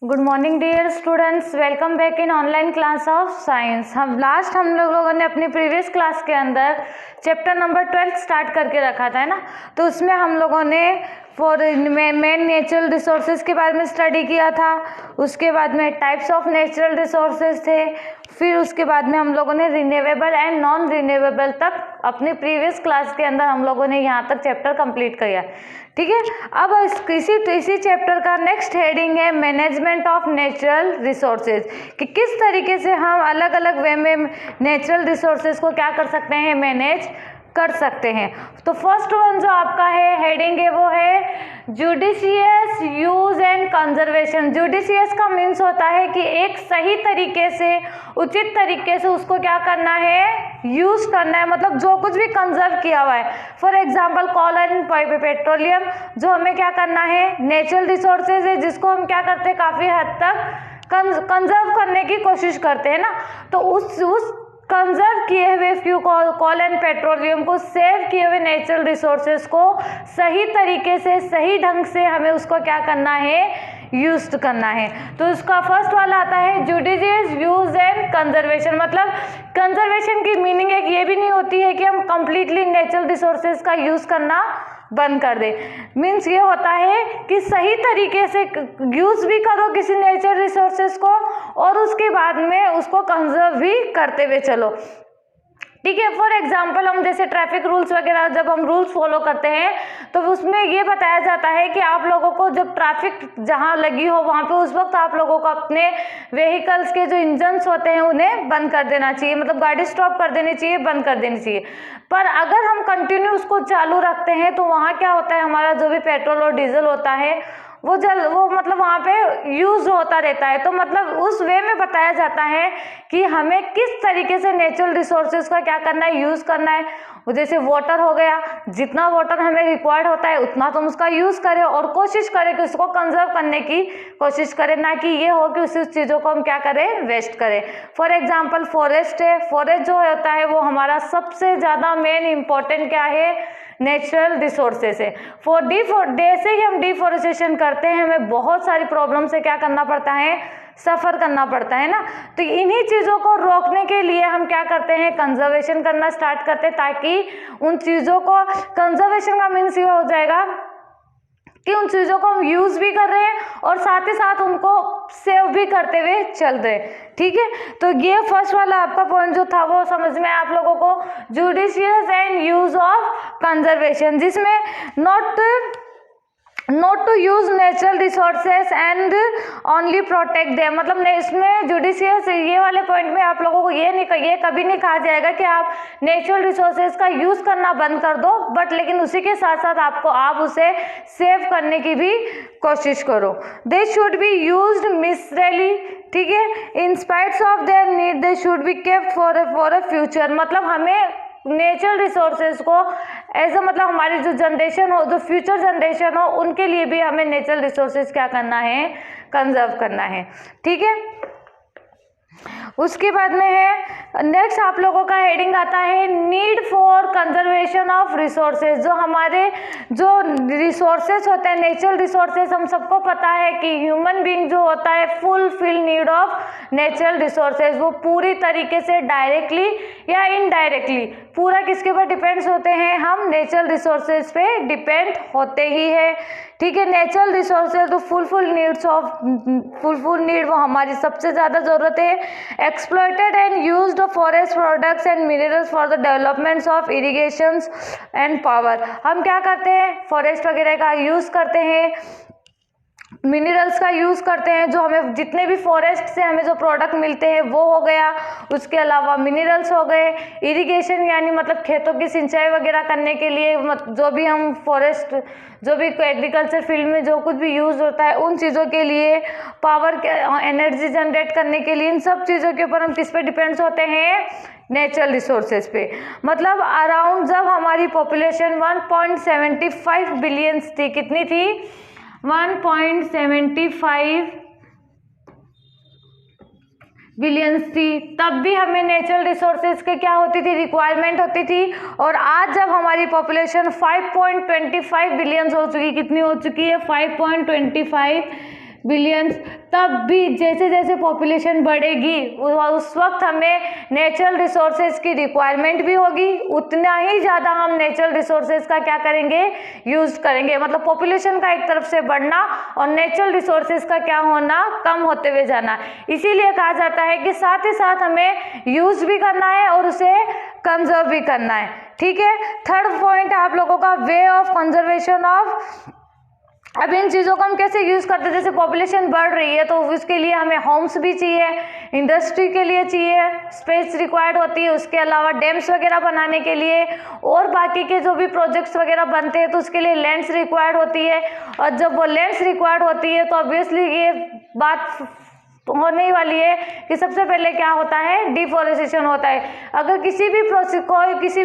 Good morning dear students, welcome back in online class of science. हम लोगों ने अपनी प्रीवियस क्लास के अंदर चैप्टर नंबर 12 स्टार्ट करके रखा था, है ना। तो उसमें हम लोगों ने मेन नेचुरल रिसोर्सेज के बारे में स्टडी किया था। उसके बाद में टाइप्स ऑफ नेचुरल रिसोर्सेज थे। फिर उसके बाद में हम लोगों ने रिन्यूएबल एंड नॉन रिन्यूएबल तक अपनी प्रीवियस क्लास के अंदर हम लोगों ने यहाँ तक चैप्टर कंप्लीट किया, ठीक है। अब इसी चैप्टर का नेक्स्ट हेडिंग है मैनेजमेंट ऑफ नेचुरल रिसोर्सेज, कि किस तरीके से हम अलग अलग वे में नेचुरल रिसोर्सेज को क्या कर सकते हैं, मैनेज कर सकते हैं। तो फर्स्ट वन जो आपका है हेडिंग है वो है judicious use and conservation. Judicious का मीन्स होता है कि एक सही तरीके से, उचित तरीके से उसको क्या करना है, यूज करना है, मतलब जो कुछ भी कंजर्व किया हुआ है। For example coal and petroleum जो हमें क्या करना है, नेचुरल रिसोर्सेज है जिसको हम क्या करते हैं, काफी हद तक कंजर्व करने की कोशिश करते हैं ना। तो उस कंजर्व किए हुए फ्यू कोल एंड पेट्रोलियम को, सेव किए हुए नेचुरल रिसोर्सेज को सही तरीके से, सही ढंग से हमें उसको क्या करना है, यूज करना है। तो उसका फर्स्ट वाला आता है जुडिशियस यूज एंड कंजर्वेशन। मतलब कंजर्वेशन की मीनिंग एक ये भी नहीं होती है कि हम कंप्लीटली नेचुरल रिसोर्सेज का यूज करना बंद कर दे। मीन्स ये होता है कि सही तरीके से यूज भी करो किसी नेचुरल रिसोर्सेज को और उसके बाद में उसको कंजर्व भी करते हुए चलो, ठीक है। फॉर एग्जाम्पल हम जैसे ट्रैफिक रूल्स वगैरह जब हम रूल्स फॉलो करते हैं तो उसमें ये बताया जाता है कि आप लोगों को जब ट्रैफिक जहाँ लगी हो वहाँ पे उस वक्त आप लोगों को अपने व्हीकल्स के जो इंजन्स होते हैं उन्हें बंद कर देना चाहिए, मतलब गाड़ी स्टॉप कर देनी चाहिए, बंद कर देनी चाहिए। पर अगर हम कंटिन्यू उसको चालू रखते हैं तो वहाँ क्या होता है, हमारा जो भी पेट्रोल और डीजल होता है वो मतलब वहाँ पे यूज होता रहता है। तो मतलब उस वे में बताया जाता है कि हमें किस तरीके से नेचुरल रिसोर्सेज का क्या करना है, यूज करना है। जैसे वाटर हो गया, जितना वाटर हमें रिक्वायर्ड होता है उतना तुम उसका यूज करें और कोशिश करें कि उसको कंजर्व करने की कोशिश करें, ना कि ये हो कि उस चीज़ों को हम क्या करें, वेस्ट करें। फॉर एग्जाम्पल फॉरेस्ट है, फॉरेस्ट जो होता है वो हमारा सबसे ज़्यादा मेन इम्पोर्टेंट क्या है, नेचुरल रिसोर्सेज है। जैसे ही हम डिफॉरेस्टेशन करते हैं हमें बहुत सारी प्रॉब्लम से क्या करना पड़ता है, सफ़र करना पड़ता है ना। तो इन्हीं चीज़ों को रोकने के लिए हम क्या करते हैं, कंजर्वेशन करना स्टार्ट करते हैं, ताकि उन चीज़ों को, कंजर्वेशन का मीन्स ये हो जाएगा कि उन चीज़ों को हम यूज़ भी कर रहे हैं और साथ ही साथ उनको सेव भी करते हुए चल रहे हैं, ठीक है। तो ये फर्स्ट वाला आपका पॉइंट जो था वो समझ में आप लोगों को, judicious and use of conservation, जिसमें not to use natural resources and only protect them. मतलब इसमें जुडिशियस ये वाले पॉइंट में आप लोगों को ये कभी नहीं कहा जाएगा कि आप नेचुरल रिसोर्सेज का यूज करना बंद कर दो, बट लेकिन उसी के साथ साथ आप उसे सेव करने की भी कोशिश करो। They should be used miserly, ठीक है, in spites of their need they should be kept for a future. मतलब हमें नेचुरल रिसोर्सेज को एज मतलब हमारी जो जनरेशन हो, जो फ्यूचर जनरेशन हो, उनके लिए भी हमें नेचुरल रिसोर्सेज क्या करना है, कंजर्व करना है, ठीक है। उसके बाद में है नेक्स्ट आप लोगों का हेडिंग आता है need for conservation of resources. जो हमारे जो रिसोर्सेज होते हैं, नेचुरल रिसोर्सेज, हम सबको पता है कि ह्यूमन बीइंग जो होता है fulfil need of natural resources. वो पूरी तरीके से डायरेक्टली या इनडायरेक्टली पूरा किसके ऊपर डिपेंड्स होते हैं, हम नेचुरल रिसोर्सेज पे डिपेंड होते ही है, ठीक है। नेचुरल रिसोर्सेज तो फुलफिल नीड वो हमारी सबसे ज़्यादा ज़रूरत है। Exploited and used forest products and minerals for the developments of irrigations and power. हम क्या करते हैं, फॉरेस्ट वगैरह का यूज़ करते हैं, मिनरल्स का यूज़ करते हैं, जो हमें जितने भी फॉरेस्ट से हमें जो प्रोडक्ट मिलते हैं वो हो गया। उसके अलावा मिनरल्स हो गए, इरिगेशन यानी मतलब खेतों की सिंचाई वगैरह करने के लिए जो भी हम फॉरेस्ट, जो भी एग्रीकल्चर फील्ड में जो कुछ भी यूज़ होता है उन चीज़ों के लिए, पावर एनर्जी जनरेट करने के लिए, इन सब चीज़ों के ऊपर हम किस पे डिपेंड्स होते हैं, नेचुरल रिसोर्सेज पे। मतलब अराउंड जब हमारी पॉपुलेशन 1.75 बिलियन थी, कितनी थी, 1.75 बिलियंस थी, तब भी हमें नेचुरल रिसोर्सेज के क्या होती थी, रिक्वायरमेंट होती थी। और आज जब हमारी पॉपुलेशन 5.25 बिलियंस हो चुकी, कितनी हो चुकी है, 5.25 बिलियंस, तब भी जैसे जैसे पॉपुलेशन बढ़ेगी उस वक्त हमें नेचुरल रिसोर्सेज की रिक्वायरमेंट भी होगी, उतना ही ज़्यादा हम नेचुरल रिसोर्सेज का क्या करेंगे, यूज करेंगे। मतलब पॉपुलेशन का एक तरफ से बढ़ना और नेचुरल रिसोर्सेज का क्या होना, कम होते हुए जाना। इसीलिए कहा जाता है कि साथ ही साथ हमें यूज भी करना है और उसे कंजर्व भी करना है। ठीक है, थर्ड पॉइंट है आप लोगों का वे ऑफ कंजर्वेशन ऑफ। अब इन चीज़ों को हम कैसे यूज़ करते हैं, जैसे पॉपुलेशन बढ़ रही है तो उसके लिए हमें होम्स भी चाहिए, इंडस्ट्री के लिए चाहिए, स्पेस रिक्वायर्ड होती है, उसके अलावा डैम्स वगैरह बनाने के लिए और बाकी के जो भी प्रोजेक्ट्स वगैरह बनते हैं तो उसके लिए लैंड्स रिक्वायर्ड होती है। और जब वो लैंड्स रिक्वायर्ड होती है तो ऑब्वियसली ये बात होने ही वाली है कि सबसे पहले क्या होता है, डिफॉरेस्टेशन होता है। अगर किसी भी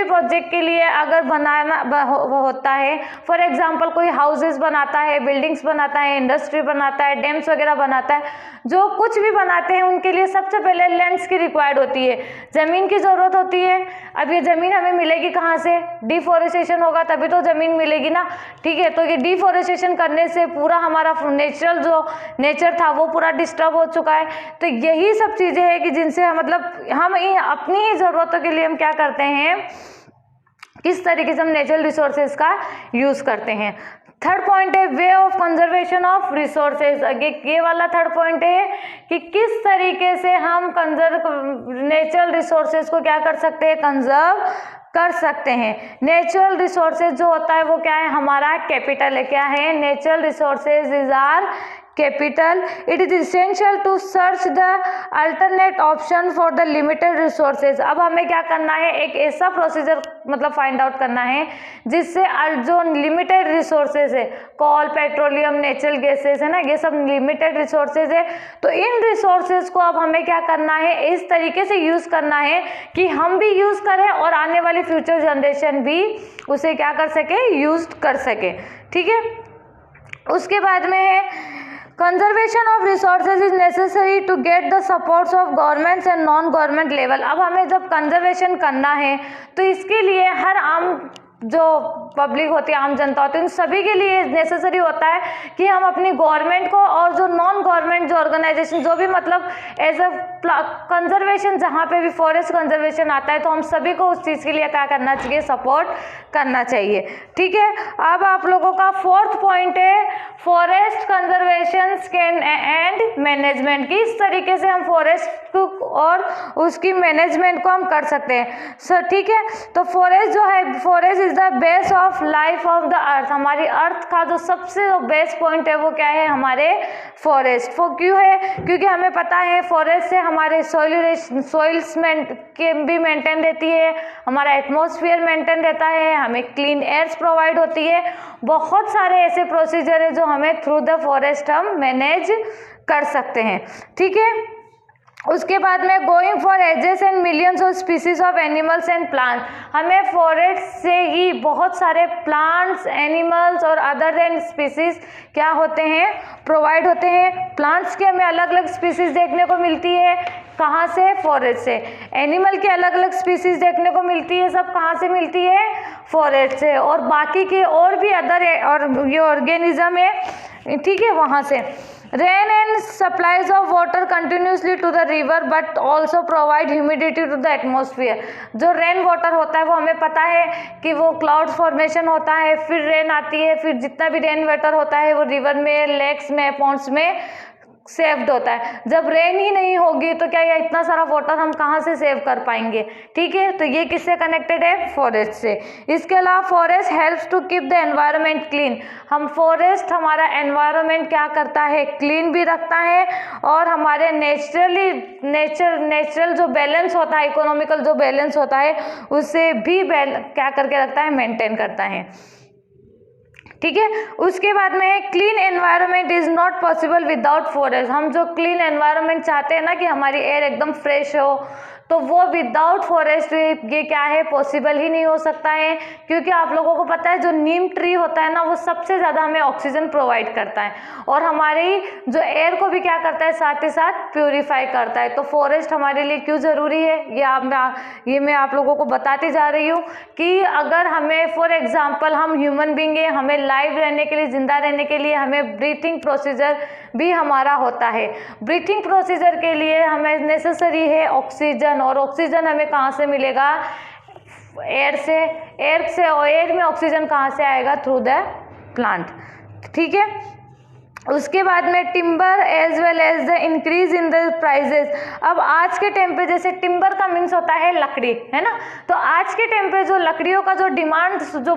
प्रोजेक्ट के लिए अगर बनाना होता है, फॉर एग्जांपल कोई हाउसेस बनाता है, बिल्डिंग्स बनाता है, इंडस्ट्री बनाता है, डैम्स वगैरह बनाता है, जो कुछ भी बनाते हैं उनके लिए सबसे पहले लैंड्स की रिक्वायर्ड होती है, ज़मीन की ज़रूरत होती है। अब ये ज़मीन हमें मिलेगी कहाँ से, डिफॉरेस्टेशन होगा तभी तो ज़मीन मिलेगी ना। ठीक है, तो ये डिफॉरेस्टेशन करने से पूरा हमारा नेचर था वो पूरा डिस्टर्ब हो चुका है। तो यही सब चीज़ें हैं कि जिनसे मतलब हम अपनी ही ज़रूरतों के लिए हम क्या करते हैं, किस तरीके से हम नेचुरल रिसोर्सेज का यूज़ करते हैं। थर्ड पॉइंट है way of conservation of resources. ये वाला थर्ड पॉइंट है कि किस तरीके से हम नेचुरल रिसोर्सेज को क्या कर सकते हैं, कंजर्व कर सकते हैं। नेचुरल रिसोर्सेज जो होता है वो क्या है, हमारा कैपिटल है। क्या है, natural resources is our capital. It is essential to search the alternate option for the limited resources. अब हमें क्या करना है, एक ऐसा प्रोसीजर मतलब फाइंड आउट करना है जिससे जो लिमिटेड रिसोर्सेज है, कोल, पेट्रोलियम, नेचुरल गैसेज है ना, ये सब लिमिटेड रिसोर्सेज है। तो इन रिसोर्सेज को अब हमें क्या करना है, इस तरीके से यूज करना है कि हम भी यूज करें और आने वाली फ्यूचर जनरेशन भी उसे क्या कर सके, यूज कर सके। ठीक है, उसके बाद में है conservation of resources is necessary to get the supports of governments and non government level. अब हमें जब कंजर्वेशन करना है तो इसके लिए हर आम जो पब्लिक होती है, आम जनता होती है, उन सभी के लिए नेसेसरी होता है कि हम अपनी गवर्नमेंट को और जो नॉन गवर्नमेंट जो ऑर्गेनाइजेशन जो भी मतलब एज अ कंजर्वेशन, जहाँ पे भी फॉरेस्ट कंजर्वेशन आता है तो हम सभी को उस चीज़ के लिए क्या करना चाहिए, सपोर्ट करना चाहिए। ठीक है, अब आप लोगों का फोर्थ पॉइंट है फॉरेस्ट कंजर्वेशन एंड मैनेजमेंट। किस तरीके से हम फॉरेस्ट और उसकी मैनेजमेंट को हम कर सकते हैं। सर ठीक है, तो फॉरेस्ट जो है, forest is the base of life of the earth. हमारी अर्थ का जो सबसे बेस्ट पॉइंट है वो क्या है, हमारे फॉरेस्ट। वो क्यों है, क्योंकि हमें पता है फॉरेस्ट से हमारे सॉइल्स भी मेंटेन रहती है, हमारा एटमॉस्फेयर मेंटेन रहता है, हमें क्लीन एयर्स प्रोवाइड होती है। बहुत सारे ऐसे प्रोसीजर है जो हमें थ्रू द फॉरेस्ट हम मैनेज कर सकते हैं। ठीक है, उसके बाद में going for ages and millions of species of animals and plants. हमें फॉरेस्ट से ही बहुत सारे प्लांट्स, एनिमल्स और अदर देन स्पीसीज क्या होते हैं, प्रोवाइड होते हैं। प्लांट्स की हमें अलग अलग स्पीसीज देखने को मिलती है, कहाँ से, फॉरेस्ट से। एनिमल की अलग अलग स्पीसीज देखने को मिलती है, सब कहाँ से मिलती है, फॉरेस्ट से। और बाकी के और भी अदर और ये ऑर्गेनिज्म है, ठीक है, वहाँ से। Rain and supplies of water continuously to the river but also provide humidity to the atmosphere. जो रेन वाटर होता है वो हमें पता है कि वो क्लाउड फॉर्मेशन होता है, फिर रेन आती है, फिर जितना भी रेन वाटर होता है वो रिवर में, लेक्स में, पॉन्ड्स में सेव्ड होता है। जब रेन ही नहीं होगी तो क्या ये इतना सारा वाटर हम कहाँ से सेव कर पाएंगे। ठीक है, तो ये किससे कनेक्टेड है, फॉरेस्ट से। इसके अलावा forest helps to keep the environment clean. हम फॉरेस्ट हमारा एनवायरनमेंट क्या करता है, क्लीन भी रखता है और हमारे नेचुरल जो बैलेंस होता है, इकोनॉमिकल जो बैलेंस होता है उससे भी क्या करके रखता है, मेंटेन करता है। ठीक है, उसके बाद में है clean environment is not possible without forest. हम जो क्लीन एनवायरनमेंट चाहते हैं ना कि हमारी एयर एकदम फ्रेश हो, तो वो विदाउट फॉरेस्ट ये क्या है, पॉसिबल ही नहीं हो सकता है। क्योंकि आप लोगों को पता है जो नीम ट्री होता है ना वो सबसे ज़्यादा हमें ऑक्सीजन प्रोवाइड करता है और हमारी जो एयर को भी क्या करता है, साथ ही साथ प्यूरिफाई करता है। तो फॉरेस्ट हमारे लिए क्यों ज़रूरी है ये मैं आप लोगों को बताती जा रही हूँ कि अगर हमें फॉर एग्जाम्पल हम ह्यूमन बींग है, हमें लाइव रहने के लिए, जिंदा रहने के लिए हमें ब्रीथिंग प्रोसीजर भी हमारा होता है। ब्रीथिंग प्रोसीजर के लिए हमें नेसेसरी है ऑक्सीजन, और ऑक्सीजन हमें कहाँ से मिलेगा? एयर से। एयर में ऑक्सीजन कहाँ से आएगा? Through the plant. ठीक है, उसके बाद में timber as well as the increase in the prices. अब आज के टाइम पे जैसे टिम्बर का मीन्स होता है लकड़ी, है ना, तो आज के टाइम पे जो लकड़ियों का जो डिमांड जो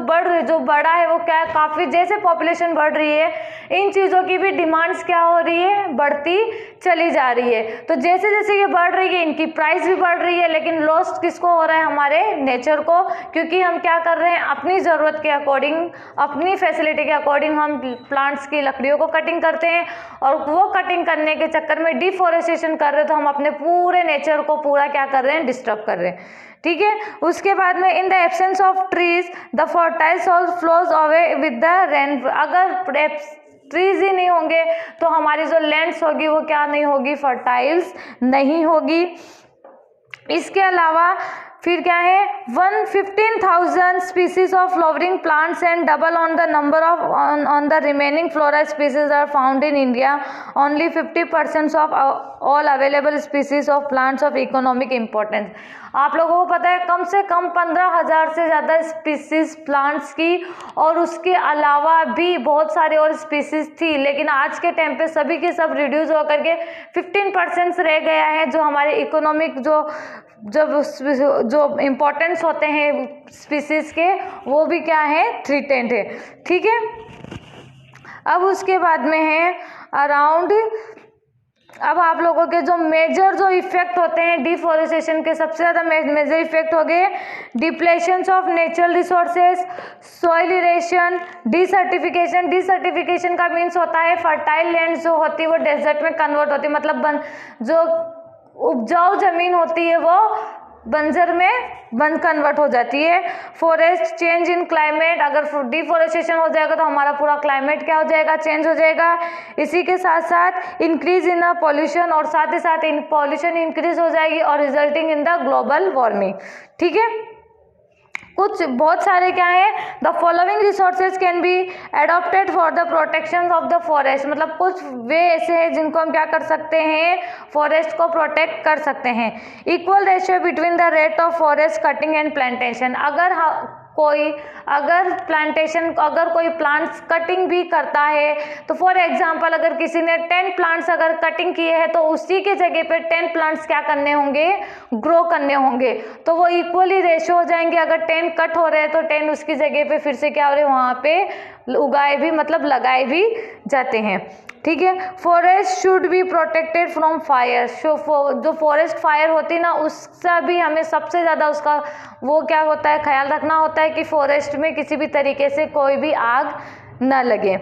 बढ़ा है वो क्या है? काफ़ी, जैसे पॉपुलेशन बढ़ रही है इन चीज़ों की भी डिमांड्स क्या हो रही है? बढ़ती चली जा रही है। तो जैसे जैसे ये बढ़ रही है इनकी प्राइस भी बढ़ रही है, लेकिन लॉस किसको हो रहा है? हमारे नेचर को, क्योंकि हम क्या कर रहे हैं? अपनी ज़रूरत के अकॉर्डिंग, अपनी फैसिलिटी के अकॉर्डिंग हम प्लांट्स की लकड़ियों को कटिंग करते हैं, और वो कटिंग करने के चक्कर में डिफॉरेस्टेशन कर रहे हैं, तो हम अपने पूरे नेचर को पूरा क्या कर रहे हैं? डिस्टर्ब कर रहे हैं। ठीक है, उसके बाद में in the absence of trees the fertile soil flows away with the rain. अगर ट्रीज ही नहीं होंगे तो हमारी जो लैंड्स होगी वो क्या नहीं होगी? फर्टाइल्स नहीं होगी। इसके अलावा फिर क्या है? 115,000 species of flowering plants and double on the number of on the remaining flora species are found in India. Only 50% of all available species of plants of economic importance. आप लोगों को पता है कम से कम 15,000 से ज़्यादा स्पीसीज प्लांट्स की, और उसके अलावा भी बहुत सारे और स्पीसीज थी, लेकिन आज के टाइम पे सभी के सब रिड्यूस होकर के 15% रह गया है। जो हमारे इकोनॉमिक जो इम्पोर्टेंस होते हैं स्पीसीज के, वो भी क्या है? थ्रेटेंड है। ठीक है, अब उसके बाद में है अराउंड, अब आप लोगों के जो मेजर जो इफेक्ट होते हैं डिफॉरेस्टेशन के, सबसे ज़्यादा मेजर इफेक्ट हो गए डिप्लेशंस ऑफ नेचुरल रिसोर्सेज, सॉइल इरेशन, डिसर्टिफिकेशन। डिसर्टिफिकेशन का मीन्स होता है फर्टाइल लैंड जो होती है वो डेजर्ट में कन्वर्ट होती है, मतलब जो उपजाऊ जमीन होती है वो बंजर में कन्वर्ट हो जाती है। फॉरेस्ट चेंज इन क्लाइमेट, अगर डिफॉरेस्टेशन हो जाएगा तो हमारा पूरा क्लाइमेट क्या हो जाएगा? चेंज हो जाएगा। इसी के साथ साथ इंक्रीज इन पॉल्यूशन, और साथ ही साथ पॉल्यूशन इंक्रीज हो जाएगी और resulting in the global warming. ठीक है, कुछ बहुत सारे क्या है? The following resources can be adopted for the protection of the forest. मतलब कुछ वे ऐसे हैं जिनको हम क्या कर सकते हैं? फॉरेस्ट को प्रोटेक्ट कर सकते हैं। Equal ratio between the rate of forest cutting and plantation. अगर कोई प्लांट्स कटिंग भी करता है, तो फॉर एग्जांपल अगर किसी ने 10 प्लांट्स अगर कटिंग किए हैं, तो उसी के जगह पे 10 प्लांट्स क्या करने होंगे? ग्रो करने होंगे, तो वो इक्वली रेशियो हो जाएंगे। अगर 10 कट हो रहे हैं तो 10 उसकी जगह पे फिर से क्या हो रहे हैं? वहाँ पे उगाए भी, मतलब लगाए भी जाते हैं। ठीक है, forest should be protected from fire. जो फॉरेस्ट फायर होती है ना, उससे भी हमें सबसे ज़्यादा उसका वो क्या होता है? ख्याल रखना होता है कि फॉरेस्ट में किसी भी तरीके से कोई भी आग न लगे।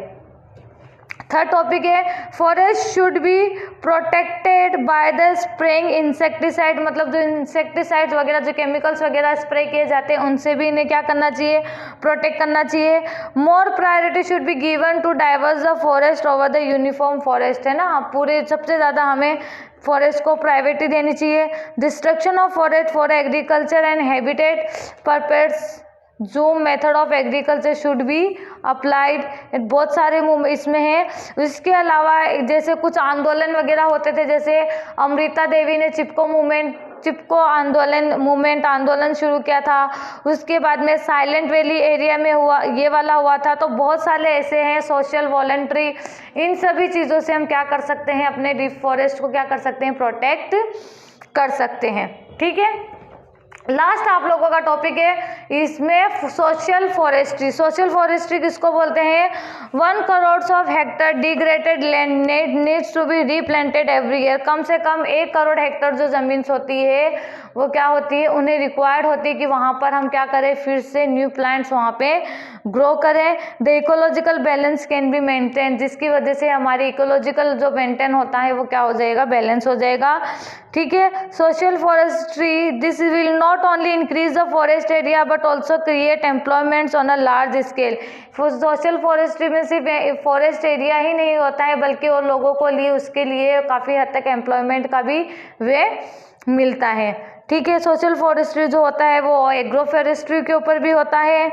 थर्ड टॉपिक है forest should be protected by the spraying insecticide. मतलब जो इंसेक्टिसाइड वगैरह, जो केमिकल्स वगैरह स्प्रे किए जाते हैं, उनसे भी इन्हें क्या करना चाहिए? प्रोटेक्ट करना चाहिए। More priority should be given to diverse the forest over the uniform forest, है ना। पूरे सबसे ज़्यादा हमें फॉरेस्ट को प्रायोरिटी देनी चाहिए। Destruction of forest for agriculture and habitat purpose, जो method of agriculture should be applied. बहुत सारे इसमें है। इसके अलावा जैसे कुछ आंदोलन वगैरह होते थे, जैसे अमृता देवी ने चिपको आंदोलन शुरू किया था। उसके बाद में साइलेंट वैली एरिया में हुआ था। तो बहुत सारे ऐसे हैं सोशल वॉलंटरी। इन सभी चीज़ों से हम क्या कर सकते हैं? अपने डिफॉरेस्ट को क्या कर सकते हैं? प्रोटेक्ट कर सकते हैं। ठीक है, लास्ट आप लोगों का टॉपिक है इसमें सोशल फॉरेस्ट्री। सोशल फॉरेस्ट्री किसको बोलते हैं? 1 crore of hectare degraded land needs to be replanted every year. कम से कम 1 करोड़ हेक्टर जो जमीन होती है वो क्या होती है? उन्हें रिक्वायर्ड होती है कि वहाँ पर हम क्या करें? फिर से न्यू प्लांट्स वहाँ पे ग्रो करें। The ecological balance can be maintain, जिसकी वजह से हमारी इकोलॉजिकल जो मेंटेन होता है वो क्या हो जाएगा? बैलेंस हो जाएगा। ठीक है, social forestry this will not only increase the forest area but also create employments on a large scale. Social forestry में सिर्फ फॉरेस्ट एरिया ही नहीं होता है, बल्कि वो लोगों को लिए उसके लिए काफ़ी हद तक एम्प्लॉयमेंट का भी वे मिलता है। ठीक है, सोशल फॉरेस्ट्री जो होता है वो एग्रो फॉरेस्ट्री के ऊपर भी होता है।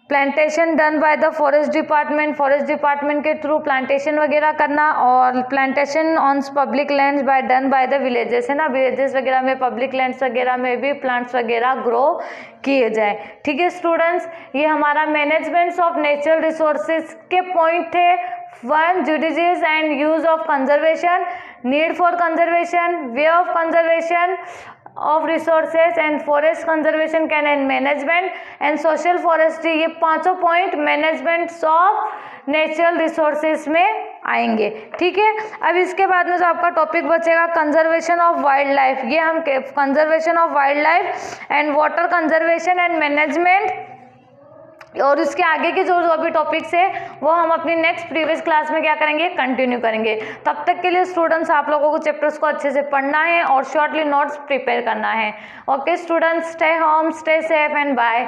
Plantation done by the forest department के थ्रू प्लांटेशन वगैरह करना, और plantation on public lands by done by the villages, है ना, विलेजेस वगैरह में, पब्लिक लैंड्स वगैरह में भी प्लांट्स वगैरह ग्रो किए जाए। ठीक है स्टूडेंट्स, ये हमारा मैनेजमेंट ऑफ नेचुरल रिसोर्सेज के पॉइंट थे। 1 judicious and use of conservation, need for conservation, way of conservation of resources and forest conservation can and management and social forestry, ये पांचों point management of natural resources में आएंगे। ठीक है, अब इसके बाद में जो आपका टॉपिक बचेगा कंजर्वेशन ऑफ वाइल्ड लाइफ, ये हम conservation of wild life and water conservation and management, और इसके आगे के जो अभी टॉपिक्स है वो हम अपनी नेक्स्ट प्रीवियस क्लास में क्या करेंगे, कंटिन्यू करेंगे। तब तक के लिए स्टूडेंट्स आप लोगों को चैप्टर्स को अच्छे से पढ़ना है और शॉर्टली नोट्स प्रिपेयर करना है। Okay students, stay home, stay safe and bye.